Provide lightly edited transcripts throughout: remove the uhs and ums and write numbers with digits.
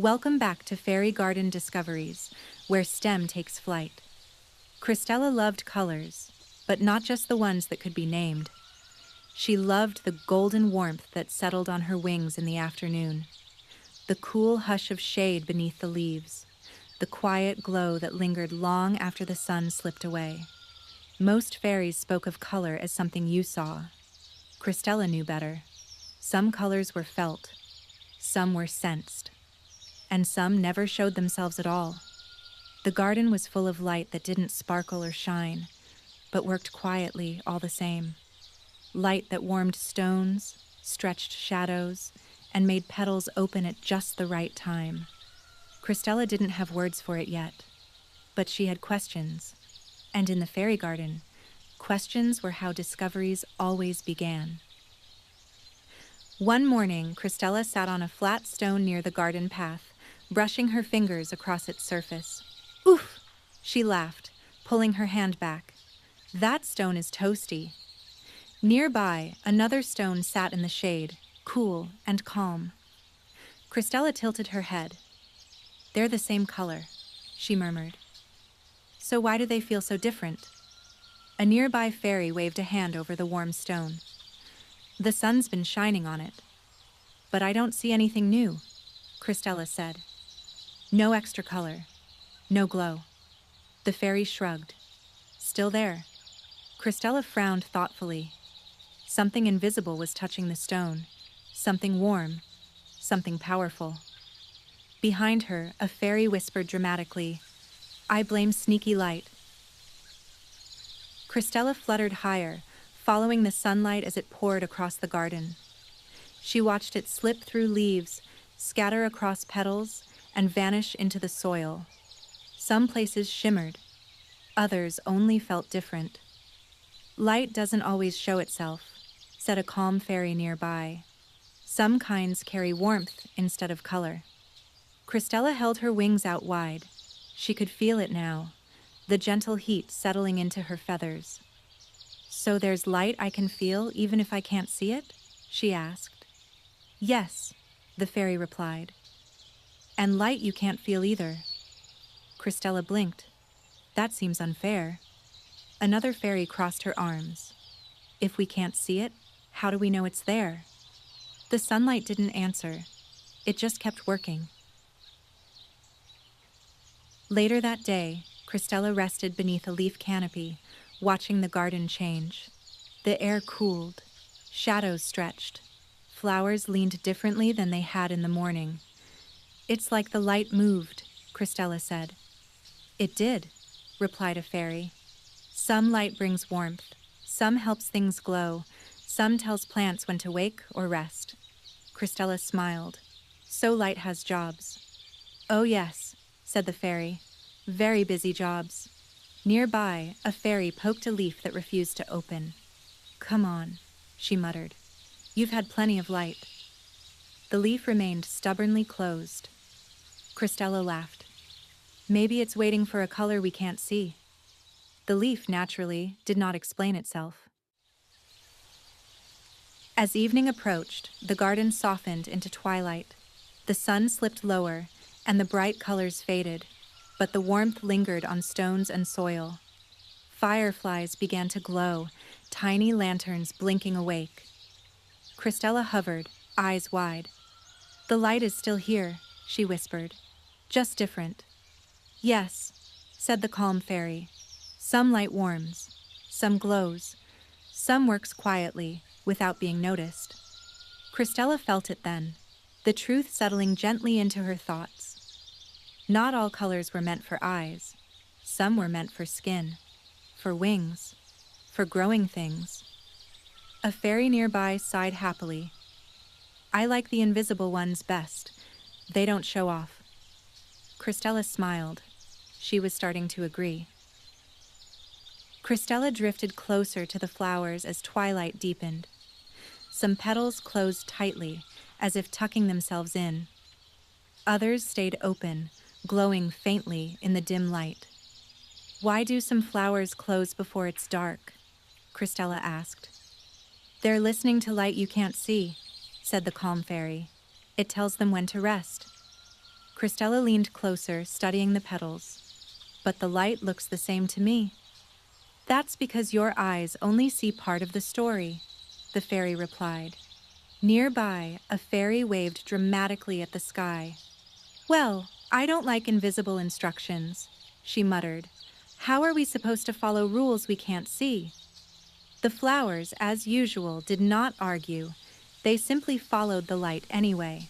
Welcome back to Fairy Garden Discoveries, where STEM takes flight. Christella loved colors, but not just the ones that could be named. She loved the golden warmth that settled on her wings in the afternoon, the cool hush of shade beneath the leaves, the quiet glow that lingered long after the sun slipped away. Most fairies spoke of color as something you saw. Christella knew better. Some colors were felt, some were sensed, and some never showed themselves at all. The garden was full of light that didn't sparkle or shine, but worked quietly all the same. Light that warmed stones, stretched shadows, and made petals open at just the right time. Christella didn't have words for it yet, but she had questions. And in the fairy garden, questions were how discoveries always began. One morning, Christella sat on a flat stone near the garden path, brushing her fingers across its surface. "Oof!" she laughed, pulling her hand back. "That stone is toasty." Nearby, another stone sat in the shade, cool and calm. Christella tilted her head. "They're the same color," she murmured. "So why do they feel so different?" A nearby fairy waved a hand over the warm stone. "The sun's been shining on it." "But I don't see anything new," Christella said. "No extra color, no glow." The fairy shrugged. "Still there." Christella frowned thoughtfully. Something invisible was touching the stone, something warm, something powerful. Behind her, a fairy whispered dramatically, "I blame sneaky light." Christella fluttered higher, following the sunlight as it poured across the garden. She watched it slip through leaves, scatter across petals, and vanish into the soil. Some places shimmered, others only felt different. "Light doesn't always show itself," said a calm fairy nearby. "Some kinds carry warmth instead of color." Christella held her wings out wide. She could feel it now, the gentle heat settling into her feathers. "So there's light I can feel even if I can't see it?" she asked. "Yes," the fairy replied. "And light you can't feel either." Christella blinked. "That seems unfair." Another fairy crossed her arms. "If we can't see it, how do we know it's there?" The sunlight didn't answer. It just kept working. Later that day, Christella rested beneath a leaf canopy, watching the garden change. The air cooled, shadows stretched, flowers leaned differently than they had in the morning. "It's like the light moved," Christella said. "It did," replied a fairy. "Some light brings warmth, some helps things glow, some tells plants when to wake or rest." Christella smiled. "So light has jobs." "Oh yes," said the fairy. "Very busy jobs." Nearby, a fairy poked a leaf that refused to open. "Come on," she muttered. "You've had plenty of light." The leaf remained stubbornly closed. Christella laughed. "Maybe it's waiting for a color we can't see." The leaf, naturally, did not explain itself. As evening approached, the garden softened into twilight. The sun slipped lower, and the bright colors faded, but the warmth lingered on stones and soil. Fireflies began to glow, tiny lanterns blinking awake. Christella hovered, eyes wide. "The light is still here," she whispered. "Just different." "Yes," said the calm fairy. "Some light warms, some glows, some works quietly, without being noticed." Christella felt it then, the truth settling gently into her thoughts. Not all colors were meant for eyes. Some were meant for skin, for wings, for growing things. A fairy nearby sighed happily. "I like the invisible ones best. They don't show off." Christella smiled. She was starting to agree. Christella drifted closer to the flowers as twilight deepened. Some petals closed tightly, as if tucking themselves in. Others stayed open, glowing faintly in the dim light. "Why do some flowers close before it's dark?" Christella asked. "They're listening to light you can't see," said the calm fairy. "It tells them when to rest." Christella leaned closer, studying the petals. But the light looks the same to me. That's because your eyes only see part of the story, the fairy replied. Nearby, a fairy waved dramatically at the sky. Well, I don't like invisible instructions, she muttered. How are we supposed to follow rules we can't see? The flowers, as usual, did not argue. They simply followed the light anyway.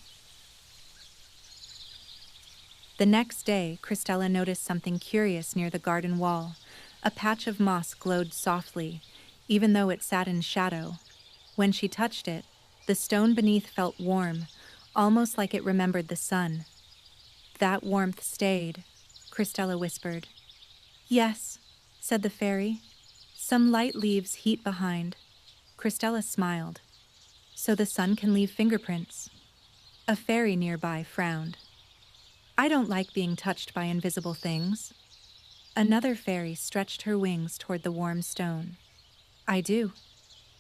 The next day, Christella noticed something curious near the garden wall. A patch of moss glowed softly, even though it sat in shadow. When she touched it, the stone beneath felt warm, almost like it remembered the sun. That warmth stayed, Christella whispered. Yes, said the fairy. Some light leaves heat behind. Christella smiled. So the sun can leave fingerprints. A fairy nearby frowned. I don't like being touched by invisible things. Another fairy stretched her wings toward the warm stone. I do.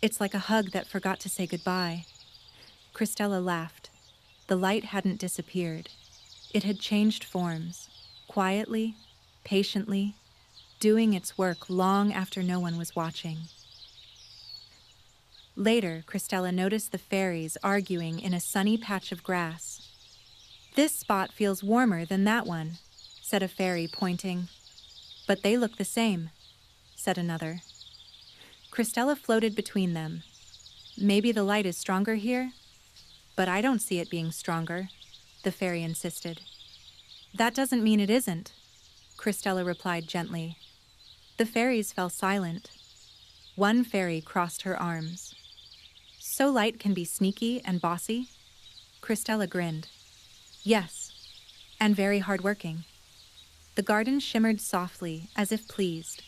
It's like a hug that forgot to say goodbye. Christella laughed. The light hadn't disappeared. It had changed forms, quietly, patiently, doing its work long after no one was watching. Later, Christella noticed the fairies arguing in a sunny patch of grass. This spot feels warmer than that one, said a fairy, pointing. But they look the same, said another. Christella floated between them. Maybe the light is stronger here? But I don't see it being stronger, the fairy insisted. That doesn't mean it isn't, Christella replied gently. The fairies fell silent. One fairy crossed her arms. So light can be sneaky and bossy? Christella grinned. Yes, and very hardworking. The garden shimmered softly, as if pleased.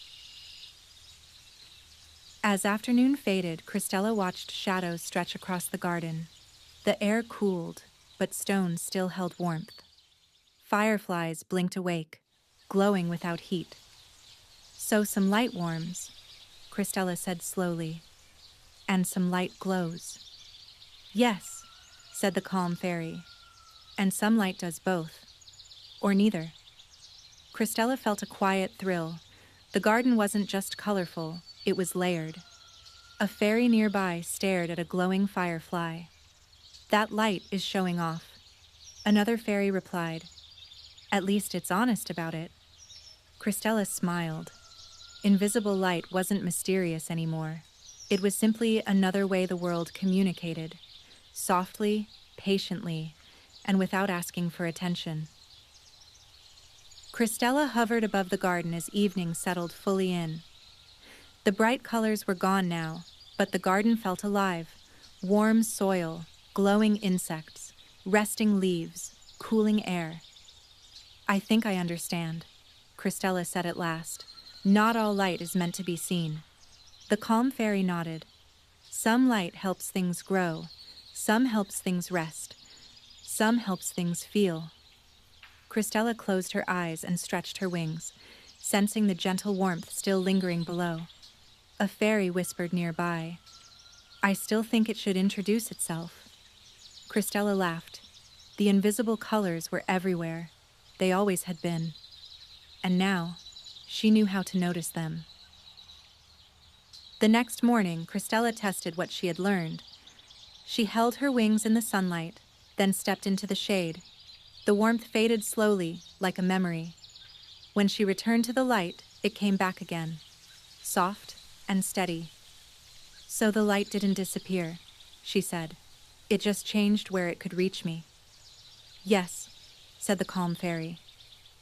As afternoon faded, Christella watched shadows stretch across the garden. The air cooled, but stones still held warmth. Fireflies blinked awake, glowing without heat. So some light warms, Christella said slowly, and some light glows. Yes, said the calm fairy, and some light does both, or neither. Christella felt a quiet thrill. The garden wasn't just colorful, it was layered. A fairy nearby stared at a glowing firefly. That light is showing off. Another fairy replied. At least it's honest about it. Christella smiled. Invisible light wasn't mysterious anymore. It was simply another way the world communicated, softly, patiently, and without asking for attention. Christella hovered above the garden as evening settled fully in. The bright colors were gone now, but the garden felt alive. Warm soil, glowing insects, resting leaves, cooling air. I think I understand, Christella said at last. Not all light is meant to be seen. The calm fairy nodded. Some light helps things grow, some helps things rest, some helps things feel. Christella closed her eyes and stretched her wings, sensing the gentle warmth still lingering below. A fairy whispered nearby. I still think it should introduce itself. Christella laughed. The invisible colors were everywhere. They always had been. And now, she knew how to notice them. The next morning, Christella tested what she had learned. She held her wings in the sunlight, then stepped into the shade. The warmth faded slowly, like a memory. When she returned to the light, it came back again, soft and steady. So the light didn't disappear, she said. It just changed where it could reach me. Yes, said the calm fairy.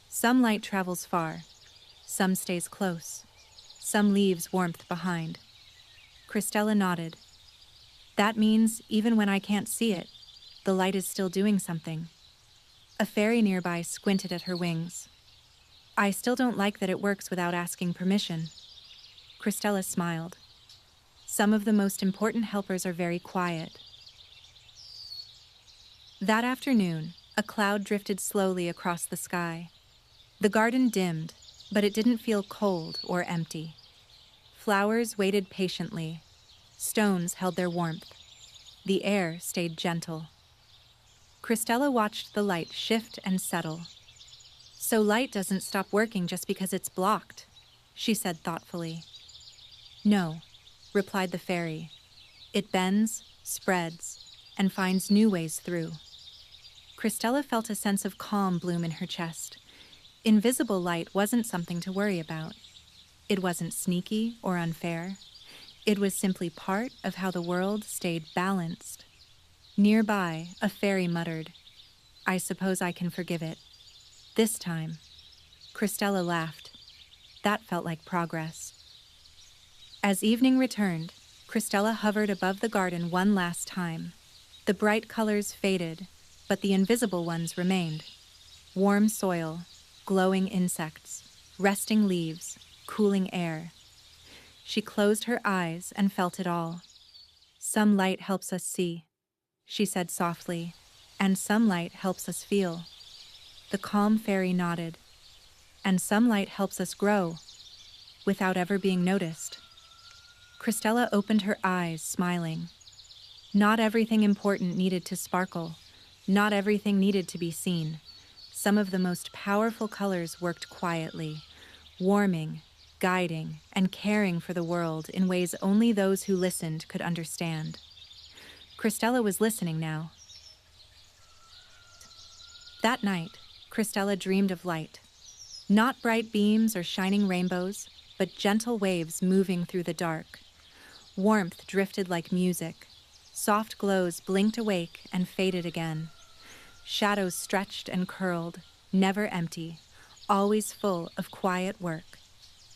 Some light travels far, some stays close, some leaves warmth behind. Christella nodded. That means even when I can't see it, the light is still doing something. A fairy nearby squinted at her wings. I still don't like that it works without asking permission. Christella smiled. Some of the most important helpers are very quiet. That afternoon, a cloud drifted slowly across the sky. The garden dimmed, but it didn't feel cold or empty. Flowers waited patiently. Stones held their warmth. The air stayed gentle. Christella watched the light shift and settle. So light doesn't stop working just because it's blocked, she said thoughtfully. No, replied the fairy. It bends, spreads, and finds new ways through. Christella felt a sense of calm bloom in her chest. Invisible light wasn't something to worry about. It wasn't sneaky or unfair. It was simply part of how the world stayed balanced. Nearby, a fairy muttered, "I suppose I can forgive it. This time." Christella laughed. That felt like progress. As evening returned, Christella hovered above the garden one last time. The bright colors faded, but the invisible ones remained. Warm soil, glowing insects, resting leaves, cooling air. She closed her eyes and felt it all. Some light helps us see, she said softly, and some light helps us feel. The calm fairy nodded. And some light helps us grow, without ever being noticed. Christella opened her eyes, smiling. Not everything important needed to sparkle. Not everything needed to be seen. Some of the most powerful colors worked quietly, warming, guiding, and caring for the world in ways only those who listened could understand. Christella was listening now. That night, Christella dreamed of light. Not bright beams or shining rainbows, but gentle waves moving through the dark. Warmth drifted like music. Soft glows blinked awake and faded again. Shadows stretched and curled, never empty, always full of quiet work.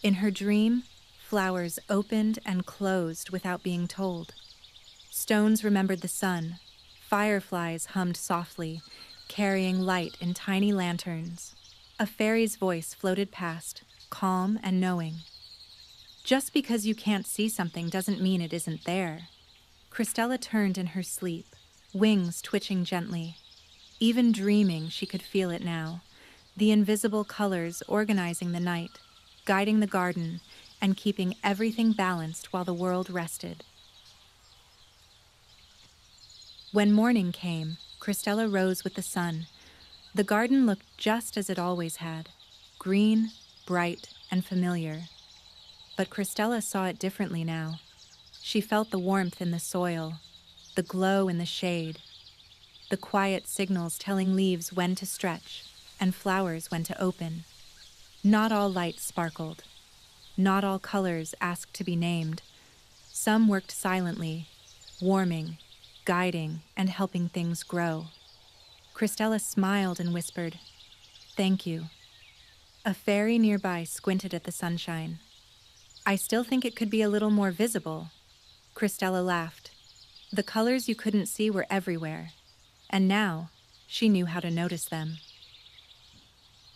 In her dream, flowers opened and closed without being told. Stones remembered the sun. Fireflies hummed softly, carrying light in tiny lanterns. A fairy's voice floated past, calm and knowing. Just because you can't see something doesn't mean it isn't there. Christella turned in her sleep, wings twitching gently. Even dreaming, she could feel it now, the invisible colors organizing the night, guiding the garden, and keeping everything balanced while the world rested. When morning came, Christella rose with the sun. The garden looked just as it always had, green, bright, and familiar. But Christella saw it differently now. She felt the warmth in the soil, the glow in the shade, the quiet signals telling leaves when to stretch and flowers when to open. Not all light sparkled. Not all colors asked to be named. Some worked silently, warming, guiding, and helping things grow. Christella smiled and whispered, "Thank you." A fairy nearby squinted at the sunshine. "I still think it could be a little more visible." Christella laughed. The colors you couldn't see were everywhere, and now she knew how to notice them.